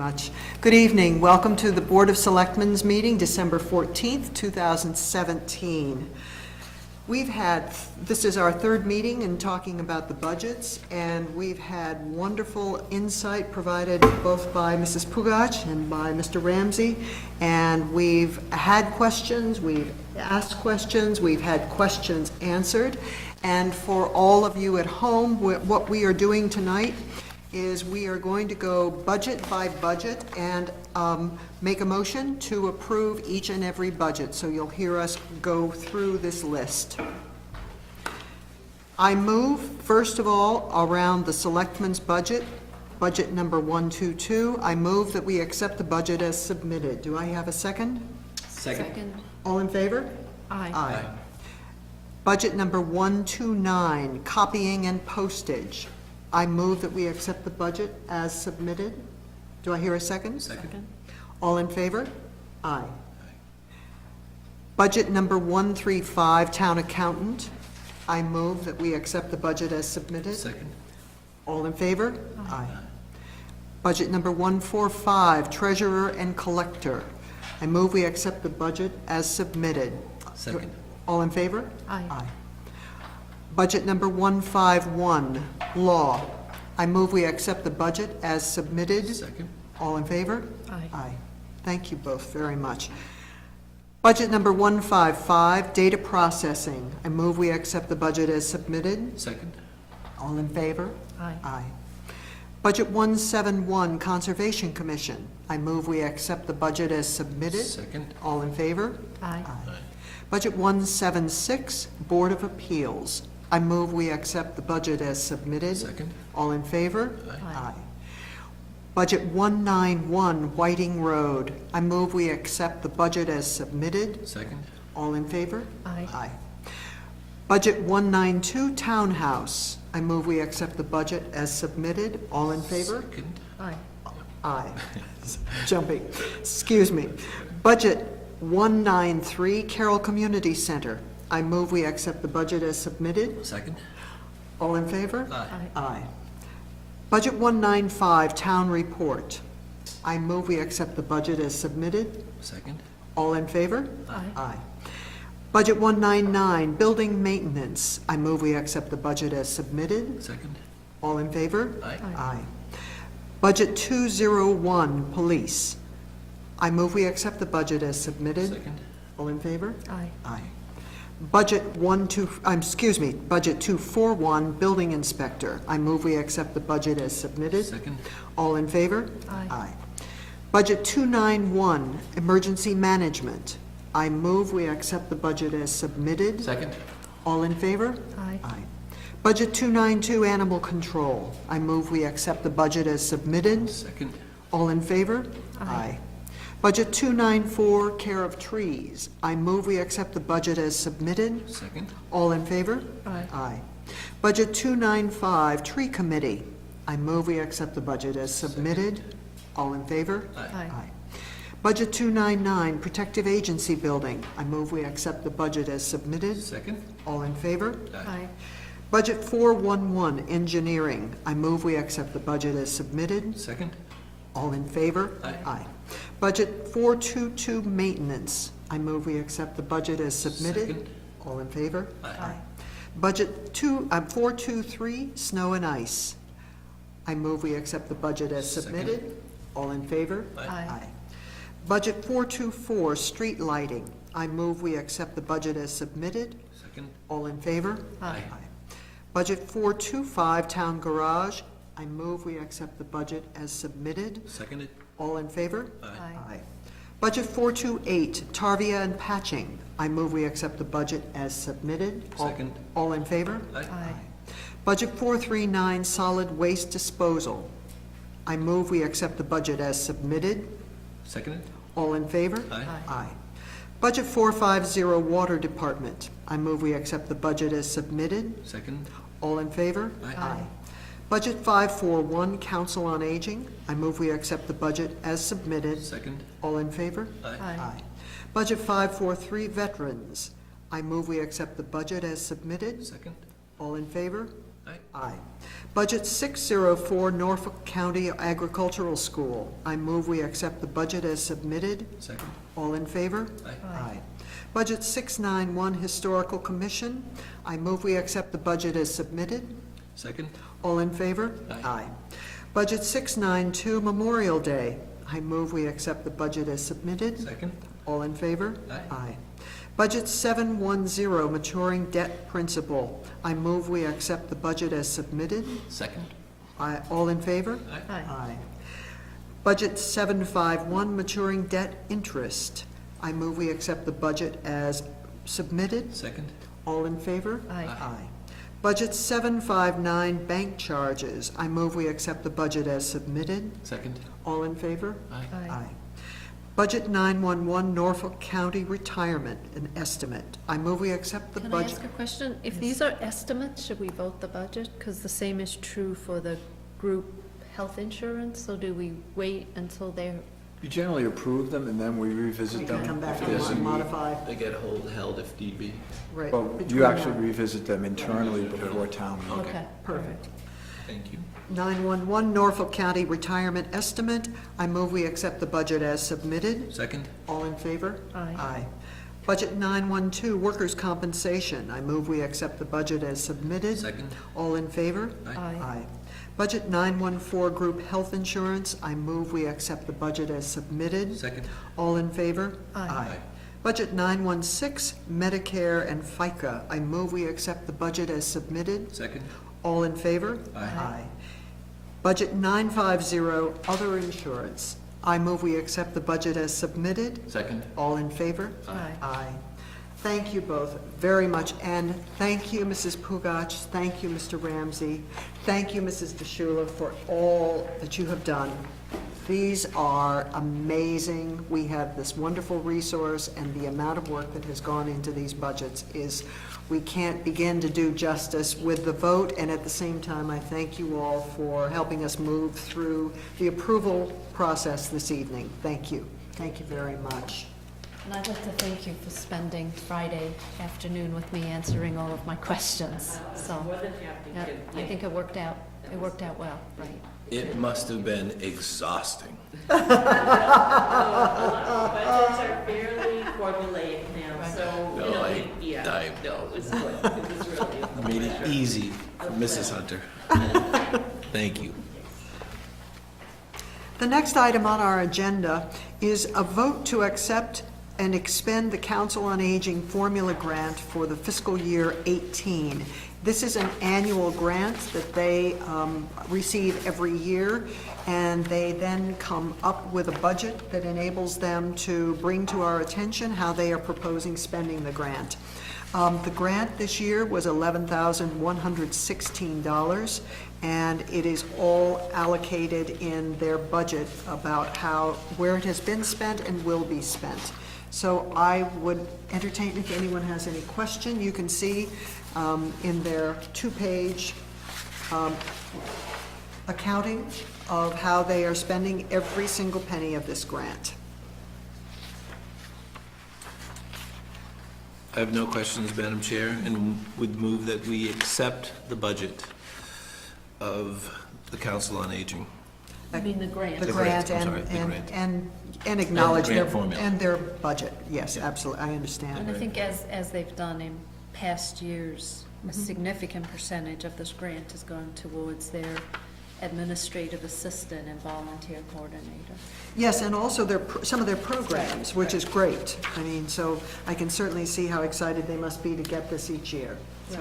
much. Good evening. Welcome to the Board of Selectmen's meeting, December 14th, 2017. This is our third meeting in talking about the budgets, and we've had wonderful insight provided both by Mrs. Pugach and by Mr. Ramsey, and we've had questions, we've asked questions, we've had questions answered, and for all of you at home, what we are doing tonight is we are going to go budget by budget and make a motion to approve each and every budget. So you'll hear us go through this list. I move, first of all, around the Selectmen's budget, budget number 122. I move that we accept the budget as submitted. Do I have a second? Second. All in favor? Aye. Aye. Budget number 129, copying and postage. I move that we accept the budget as submitted. Do I hear a second? Second. All in favor? Aye. Budget number 135, town accountant. I move that we accept the budget as submitted. Second. All in favor? Aye. Budget number 145, treasurer and collector. I move we accept the budget as submitted. Second. All in favor? Aye. Aye. Budget number 151, law. I move we accept the budget as submitted. Second. All in favor? Aye. Aye. Thank you both very much. Budget number 155, data processing. I move we accept the budget as submitted. Second. All in favor? Aye. Aye. Budget 171, Conservation Commission. I move we accept the budget as submitted. Second. All in favor? Aye. Budget 176, Board of Appeals. I move we accept the budget as submitted. Second. All in favor? Aye. Budget 191, Whiting Road. I move we accept the budget as submitted. Second. All in favor? Aye. Budget 192, Townhouse. I move we accept the budget as submitted. All in favor? Second. Aye. Aye. Jumping. Excuse me. Budget 193, Carroll Community Center. I move we accept the budget as submitted. Second. All in favor? Aye. Aye. Budget 195, Town Report. I move we accept the budget as submitted. Second. All in favor? Aye. Aye. Budget 199, Building Maintenance. I move we accept the budget as submitted. Second. All in favor? Aye. Aye. Budget 201, Police. I move we accept the budget as submitted. Second. All in favor? Aye. Aye. Budget 241, Building Inspector. I move we accept the budget as submitted. Second. All in favor? Aye. Budget 291, Emergency Management. I move we accept the budget as submitted. Second. All in favor? Aye. Aye. Budget 292, Animal Control. I move we accept the budget as submitted. Second. All in favor? Aye. Budget 294, Care of Trees. I move we accept the budget as submitted. Second. All in favor? Aye. Aye. Budget 295, Tree Committee. I move we accept the budget as submitted. All in favor? Aye. Budget 299, Protective Agency Building. I move we accept the budget as submitted. Second. All in favor? Aye. Budget 411, Engineering. I move we accept the budget as submitted. Second. All in favor? Aye. Budget 422, Maintenance. I move we accept the budget as submitted. Second. All in favor? Aye. Budget 423, Snow and Ice. I move we accept the budget as submitted. Second. All in favor? Aye. Budget 424, Street Lighting. I move we accept the budget as submitted. Second. All in favor? Aye. Budget 425, Town Garage. I move we accept the budget as submitted. Seconded. All in favor? Aye. Budget 428, Tarvia and Patching. I move we accept the budget as submitted. Second. All in favor? Aye. Budget 439, Solid Waste Disposal. I move we accept the budget as submitted. Seconded. All in favor? Aye. Budget 450, Water Department. I move we accept the budget as submitted. Second. All in favor? Aye. Budget 541, Council on Aging. I move we accept the budget as submitted. Second. All in favor? Aye. Budget 543, Veterans. I move we accept the budget as submitted. Second. All in favor? Aye. Aye. Budget 604, Norfolk County Agricultural School. I move we accept the budget as submitted. Second. All in favor? Aye. Budget 691, Historical Commission. I move we accept the budget as submitted. Second. All in favor? Aye. Budget 692, Memorial Day. I move we accept the budget as submitted. Second. All in favor? Aye. Budget 710, Maturing Debt Principal. I move we accept the budget as submitted. Second. All in favor? Aye. Budget 751, Maturing Debt Interest. I move we accept the budget as submitted. Second. All in favor? Aye. Budget 759, Bank Charges. I move we accept the budget as submitted. Second. All in favor? Aye. Budget 911, Norfolk County Retirement, an estimate. I move we accept the Can I budget. ask a question? If these are estimates, should we vote the budget? Because the same is true for the group health insurance, so do we wait until they're, You generally approve them and then we We revisit can them. come back if there's a and need. modify, They get held if need be. right. Well, between you actually now- revisit them internally before town meeting. okay. Perfect. Thank you. 911, Norfolk County Retirement Estimate. I move we accept the budget as submitted. Second. All in favor? Aye. Budget 912, Workers' Compensation. I move we accept the budget as submitted. Second. All in favor? Aye. Budget 914, Group Health Insurance. I move we accept the budget as submitted. Second. All in favor? Aye. Budget 916, Medicare and FICA. I move we accept the budget as submitted. Second. All in favor? Aye. Budget 950, Other Insurance. I move we accept the budget as submitted. Second. All in favor? Aye. Aye. Thank you both very much, and thank you, Mrs. Pugach, thank you, Mr. Ramsey, thank you, Mrs. DeShula, for all that you have done. These are amazing. We have this wonderful resource, and the amount of work that has gone into these budgets is, we can't begin to do justice with the vote, and at the same time, I thank you all for helping us move through the approval process this evening. Thank you. Thank you very much. And I'd like to thank you for spending Friday afternoon with me answering all of my questions. So, yeah, I think it worked out well, right? It must have been exhausting. Budgets are fairly formulaic now, so, No, you know, I- yeah, no, it was good, it was really. Made it easy for Mrs. Hunter. Thank you. The next item on our agenda is a vote to accept and expend the Council on Aging formula grant for the fiscal year 18. This is an annual grant that they receive every year, and they then come up with a budget that enables them to bring to our attention how they are proposing spending the grant. The grant this year was $11,116, and it is all allocated in their budget about where it has been spent and will be spent. So I would entertain if anyone has any question. You can see in their two-page accounting of how they are spending every single penny of this grant. I have no questions, Madam Chair, and would move that we accept the budget of the Council on Aging. I mean, the grant. The The grant grant, I'm sorry, the grant. and acknowledge grant their, formula. and their budget. Yes, absolutely, I understand. And I think as they've done in past years, a Mm-hmm. significant percentage of this grant has gone towards their administrative assistant and volunteer coordinator. Yes, and also some of their programs, which is great. I mean, so I can certainly see how excited they must be to get this each year. So,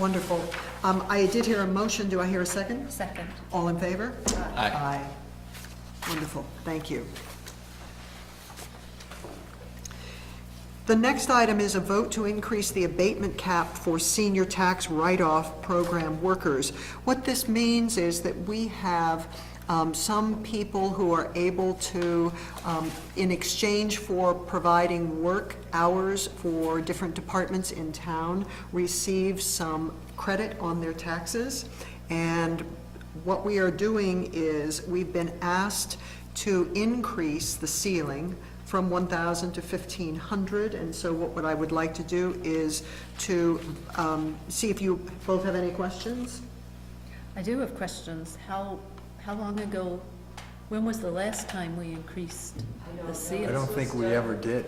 wonderful. I did hear a motion. Do I hear a second? Second. All in favor? Aye. Aye. Wonderful, thank you. The next item is a vote to increase the abatement cap for senior tax write-off program workers. What this means is that we have some people who are able to, in exchange for providing work hours for different departments in town, receive some credit on their taxes. And what we are doing is, we've been asked to increase the ceiling from 1,000 to 1,500, and so what I would like to do is to see if you both have any questions. I do have questions. How long ago, when was the last time we increased the I seal? don't think we ever did.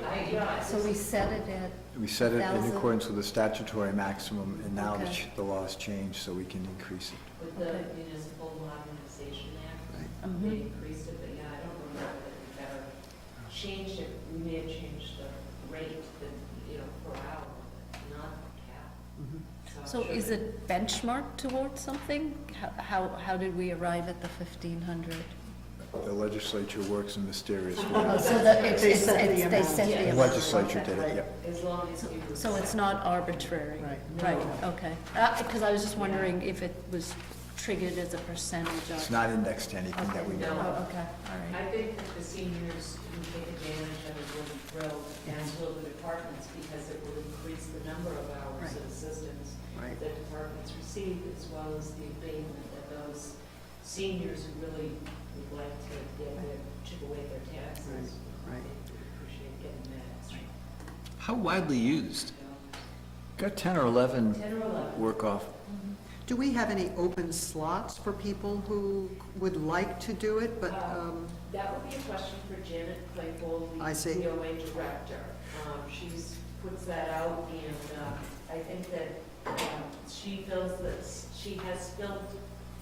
So we set it at, We set it in 1,000? accordance with the statutory maximum, and now Okay. the law's changed, so we can increase it. With the Municipal Modernization Act, Mhm. they increased it, but yeah, I don't remember that we've ever changed it. We may have changed the rate, per hour, but not cap. so is it benchmarked towards something? How did we arrive at the 1,500? The legislature works in mysterious Oh, ways. so that it's, They it's, set the they amount. set the The amount. legislature did Right. it, yep. As long as you. So it's not arbitrary? Right. Right, okay. Because I was just wondering if it was triggered as a percentage It's of... not indexed to anything that we Oh, know of. okay, all right. I think that the seniors who take advantage of it will be thrilled, as will the departments, because it will increase the number of hours Right. of assistance Right. that departments receive, as well as the abatement that those seniors who really would like to get their, chip away their taxes. Right, right. They would appreciate getting that extra. How widely used? Got 10 or 11 10 or 11. work off. Do we have any open slots for people who would like to do it, but, That would be a question for Janet Claypool, the I see. COA director. She's puts that out, and I think that she feels that she has filled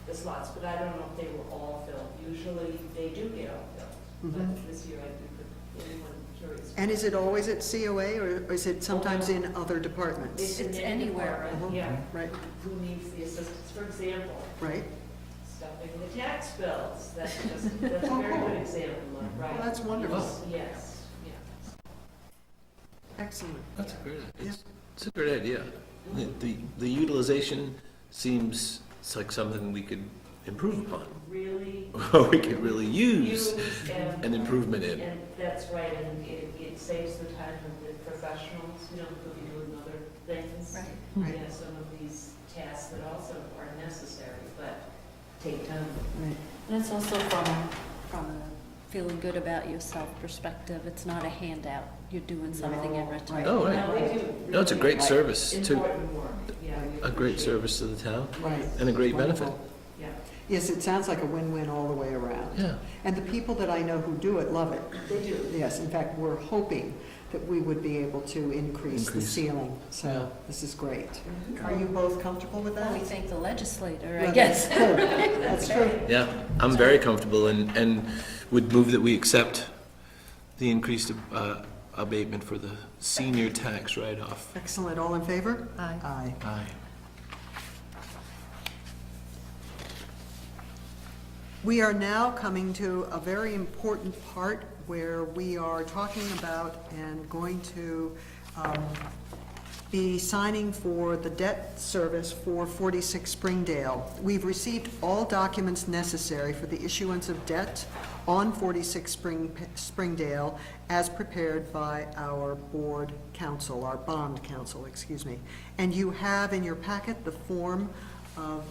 the slots, but I don't know if they were all filled. Usually, they do get all filled, Mhm. but this year, I think that anyone curious. and is it always at COA, or is it sometimes in other departments? It's in It's any anywhere. department, yeah, Right, who needs the assistance. For example, right. stuffing the tax bills, that's a very good example of, right? Well, that's wonderful. Yes, yeah. Excellent. That's a great, it's a great idea. The utilization seems like something we could improve upon, Really or we could really use use an improvement in. And that's right, and it saves the time of the professionals, who could be doing other things. Right. Right. Yeah, some of these tasks that also are necessary, but take time. Right. And it's also from a feeling good about yourself perspective. It's not a handout. You're doing something in return. Oh, right. No, they do No, it's a great service, too. important work, yeah. we A great appreciate it. service to the town Right. and a great benefit. Wonderful. Yeah. Yes, it sounds like a win-win all the way around. Yeah. And the people that I know who do it love it. They do. Yes, in fact, we're hoping that we would be able to increase the Increase. ceiling, Yeah. so this is great. Are you both comfortable with Well, that? we thank the legislator, I Well, guess. That's true. That's true. Yeah, I'm very comfortable and would move that we accept the increased abatement for the senior tax write-off. Excellent, all in favor? Aye. Aye. Aye. We are now coming to a very important part where we are talking about and going to be signing for the debt service for 46 Springdale. We've received all documents necessary for the issuance of debt on 46 Springdale as prepared by our board counsel, our bond counsel, excuse me. And you have in your packet the form of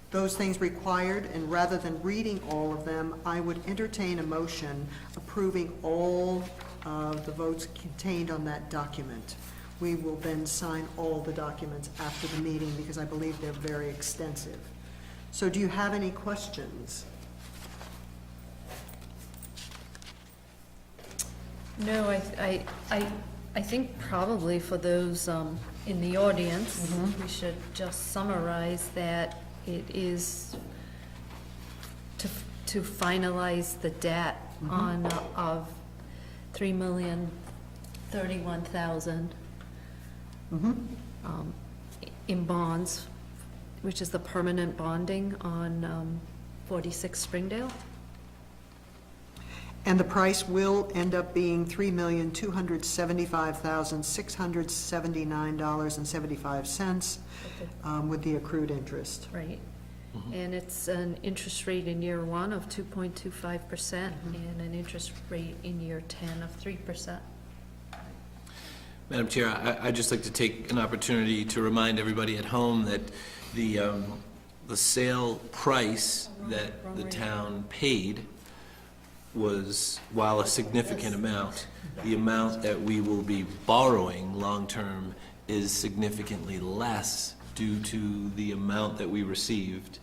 those things required, and rather than reading all of them, I would entertain a motion approving all of the votes contained on that document. We will then sign all the documents after the meeting because I believe they're very extensive. So do you have any questions? No, I think probably for those in the audience, we should just summarize that it is to finalize the debt on, of $3,031,000 in bonds, which is the permanent bonding on 46 Springdale. And the price will end up being $3,275,679.75 with the accrued interest. Right. And it's an interest rate in year one of 2.25% and an interest rate in year 10 of 3%. Madam Chair, I'd just like to take an opportunity to remind everybody at home that the sale price that the town paid was, while a significant amount, the amount that we will be borrowing long-term is significantly less due to the amount that we received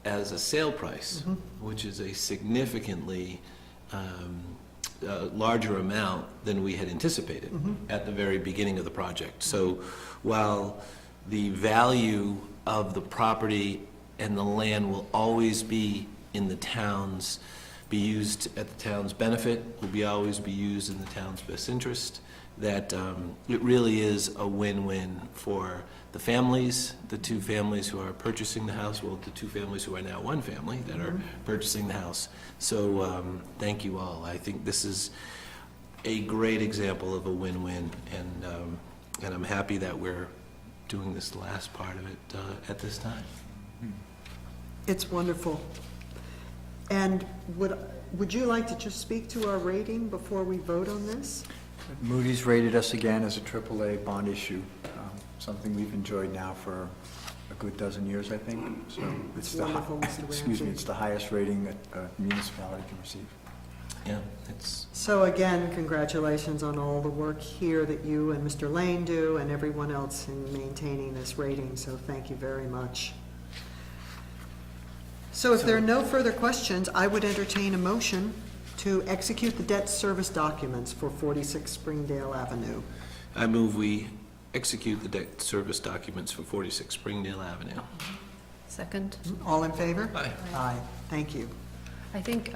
as a sale price, which is a significantly larger amount than we had anticipated at the very beginning of the project. So while the value of the property and the land will always be in the town's, be used at the town's benefit, will always be used in the town's best interest, that it really is a win-win for the families, the two families who are purchasing the house, well, the two families who are now one family that are purchasing the house. So thank you all. I think this is a great example of a win-win, and I'm happy that we're doing this last part of it at this time. It's wonderful. And would you like to just speak to our rating before we vote on this? Moody's rated us again as a AAA bond issue, something we've enjoyed now for a good dozen years, I think. So it's the, Wonderful, Mr. excuse me, Ramsey. it's the highest rating that a municipality can receive. Yeah, it's, So again, congratulations on all the work here that you and Mr. Lane do and everyone else in maintaining this rating, so thank you very much. So if there are no further questions, I would entertain a motion to execute the debt service documents for 46 Springdale Avenue. I move we execute the debt service documents for 46 Springdale Avenue. Second? All in favor? Aye. Aye, thank you. I think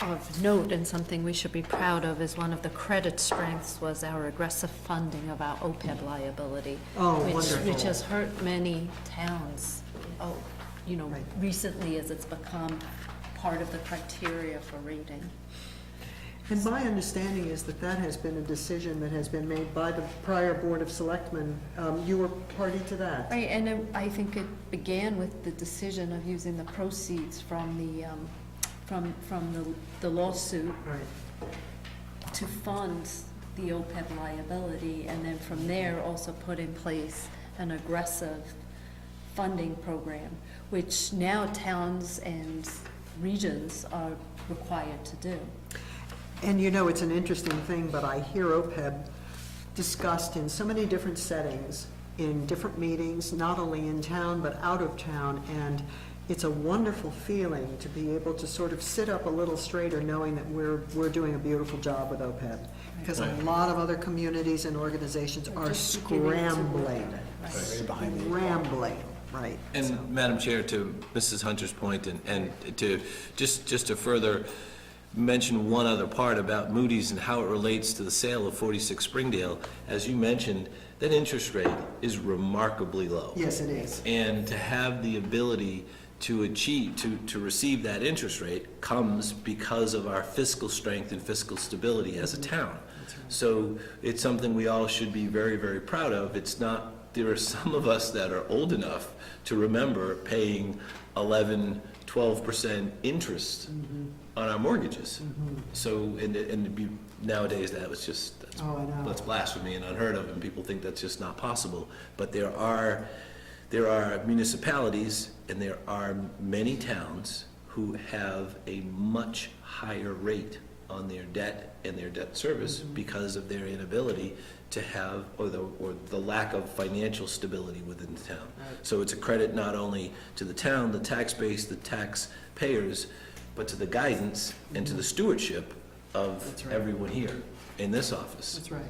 of note and something we should be proud of is one of the credit strengths was our aggressive funding of our OPEB liability. Oh, wonderful. Which has hurt many towns, Right. recently as it's become part of the criteria for rating. And my understanding is that that has been a decision that has been made by the prior Board of Selectmen. You were party to that? Right, and I think it began with the decision of using the proceeds from the lawsuit Right. to fund the OPEB liability, and then from there also put in place an aggressive funding program, which now towns and regions are required to do. And it's an interesting thing, but I hear OPEB discussed in so many different settings, in different meetings, not only in town, but out of town, and it's a wonderful feeling to be able to sort of sit up a little straighter knowing that we're doing a beautiful job with OPEB. Because a lot of other communities and organizations are Just beginning to work scrambling, on it, right. Way behind the eight ball. scrambling, right. And Madam Chair, to Mrs. Hunter's point, and to, just to further mention one other part about Moody's and how it relates to the sale of 46 Springdale, as you mentioned, that interest rate is remarkably low. Yes, it is. And to have the ability to achieve, to receive that interest rate comes because of our fiscal strength and fiscal stability as a town. So it's something we all should be very, very proud of. It's not, there are some of us that are old enough to remember paying 11, 12% interest on our mortgages. So, and nowadays that was just, Oh, I know. that's blasphemy and unheard of, and people think that's just not possible. But there are municipalities and there are many towns who have a much higher rate on their debt and their debt service because of their inability to have, or the lack of financial stability within the town. So it's a credit not only to the town, the tax base, the taxpayers, but to the guidance and to the stewardship of That's right. everyone here in this office. That's right.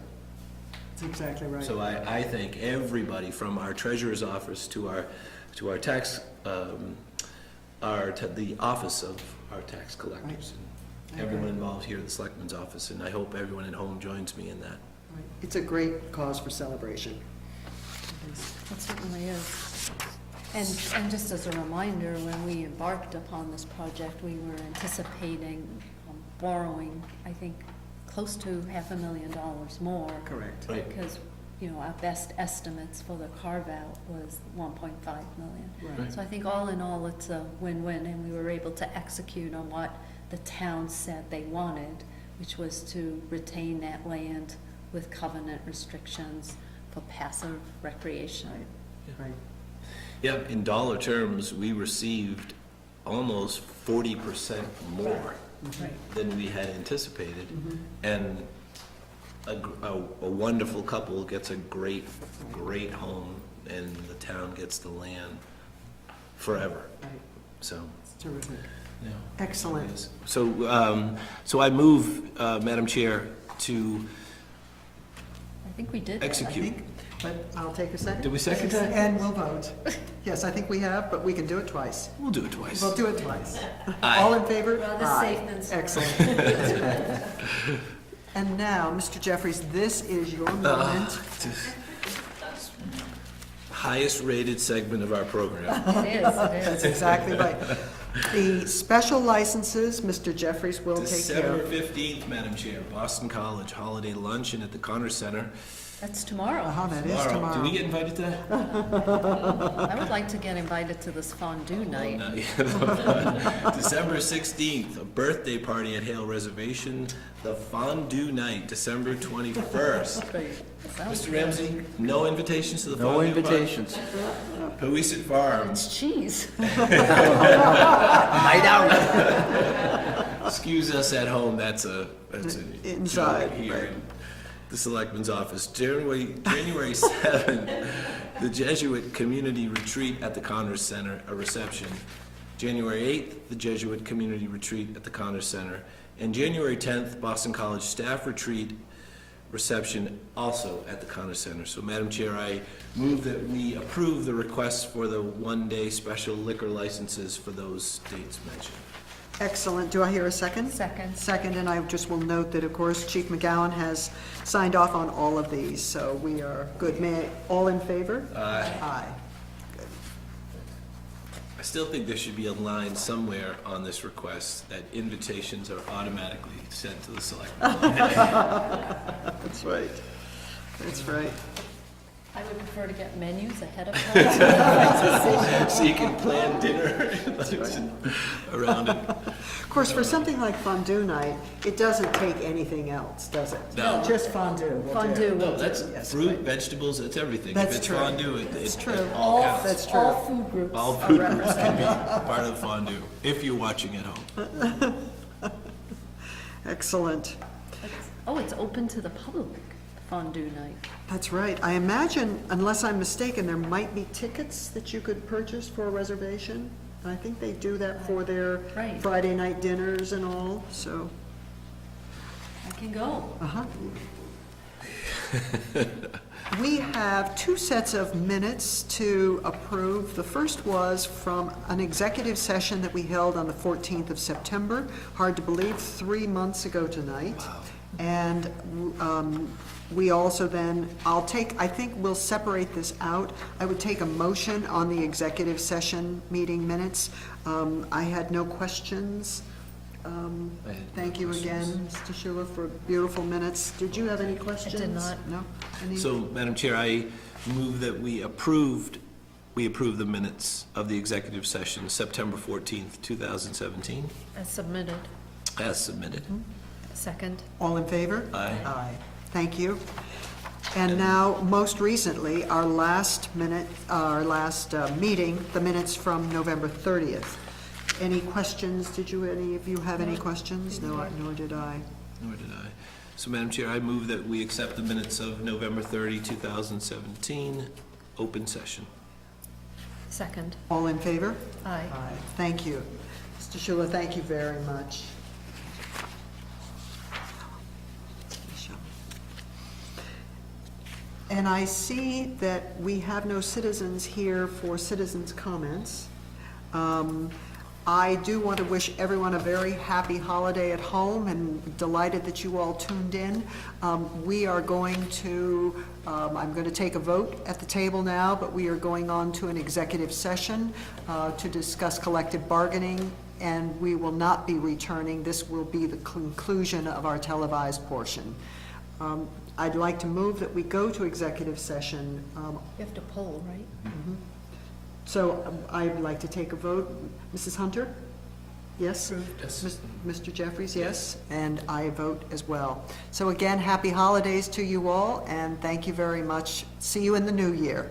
That's exactly right. So I thank everybody from our treasurer's office to our tax, the office of our tax collectors. And everyone involved here at the Selectmen's office, and I hope everyone at home joins me in that. Right. It's a great cause for celebration. It certainly is. And just as a reminder, when we embarked upon this project, we were anticipating borrowing, I think, close to $500,000 more. Correct. Right. Because, our best estimates for the carve-out was 1.5 million. Right. So I think all in all, it's a win-win, and we were able to execute on what the town said they wanted, which was to retain that land with covenant restrictions for passive recreation. Right. Yeah, in dollar terms, we received almost 40% more than we had anticipated. And a wonderful couple gets a great home, and the town gets the land forever. Right. So, It's terrific. yeah. Excellent. It is. So I move, Madam Chair, to I think we did. I execute. think, but I'll take a second. Did we second that? And we'll vote. Yes, I think we have, but we can do it twice. We'll do it twice. We'll do it twice. Aye. All in favor? Rather Aye. safe than sorry. Excellent. And now, Mr. Jeffries, this is your moment. Highest rated segment of our program. It is, That's exactly right. The special licenses, Mr. Jeffries will take care December of. 15th, Madam Chair, Boston College Holiday Luncheon at the Connor Center. That's tomorrow. That is Do tomorrow. we get invited to that? I would like to get invited to this fondue night. December 16th, a birthday party at Hale Reservation, the Fondue Night, December 21st. Sounds Mr. Ramsey, no invitations to the No fondue party? invitations. Poisey Farm, It's cheese. Night out. excuse us at home, that's a Inside, joke here right. in the Selectmen's office. January 7th, the Jesuit Community Retreat at the Connors Center, a reception. January 8th, the Jesuit Community Retreat at the Connors Center. And January 10th, Boston College Staff Retreat reception, also at the Connors Center. So, Madam Chair, I move that we approve the requests for the one-day special liquor licenses for those dates mentioned. Excellent. Do I hear a second? Second. Second, and I just will note that, of course, Chief McGowan has signed off on all of these, so we are good. All in favor? Aye. Aye. I still think there should be a line somewhere on this request that invitations are automatically sent to the Selectmen. That's right. That's right. I would prefer to get menus ahead of time. So you can plan dinner around it. Of course, for something like fondue night, it doesn't take anything else, does it? No. Just fondue will do. Fondue No, will that's do. Yes, fruit, right. vegetables, it's everything. That's If it's true. fondue, That's it true. all counts. That's true. All food groups All are food groups can represented. be part of the fondue, if you're watching at home. Excellent. Oh, it's open to the public, fondue night. That's right. I imagine, unless I'm mistaken, there might be tickets that you could purchase for a reservation. And I think they do that for their Right. Friday night dinners and all, so. I can go. Uh-huh. We have two sets of minutes to approve. The first was from an executive session that we held on the 14th of September. Hard to believe, 3 months ago tonight. And we also then, I think we'll separate this out. I would take a motion on the executive session meeting minutes. I had no questions. Thank you again, Mr. Schuler, for beautiful minutes. Did you have any questions? not. No? Any? So, Madam Chair, I move that we approve the minutes of the executive session, September 14th, 2017, As submitted. as submitted. Second. All in favor? Aye. Aye. Thank you. And now, most recently, our last meeting, the minutes from November 30th. Any questions? Any of you have any questions? No, nor did I. Nor did I. So, Madam Chair, I move that we accept the minutes of November 30, 2017, open session. Second. All in favor? Aye. Aye. Thank you. Mr. Schuler, thank you very much. And I see that we have no citizens here for citizens' comments. I do want to wish everyone a very happy holiday at home and delighted that you all tuned in. We are going to, I'm going to take a vote at the table now, but we are going on to an executive session to discuss collective bargaining, and we will not be returning. This will be the conclusion of our televised portion. I'd like to move that we go to executive session. You have to poll, right? So I'd like to take a vote. Mrs. Hunter? Yes? Yes. Mr. Jeffries, yes? And I vote as well. So again, happy holidays to you all, and thank you very much. See you in the new year.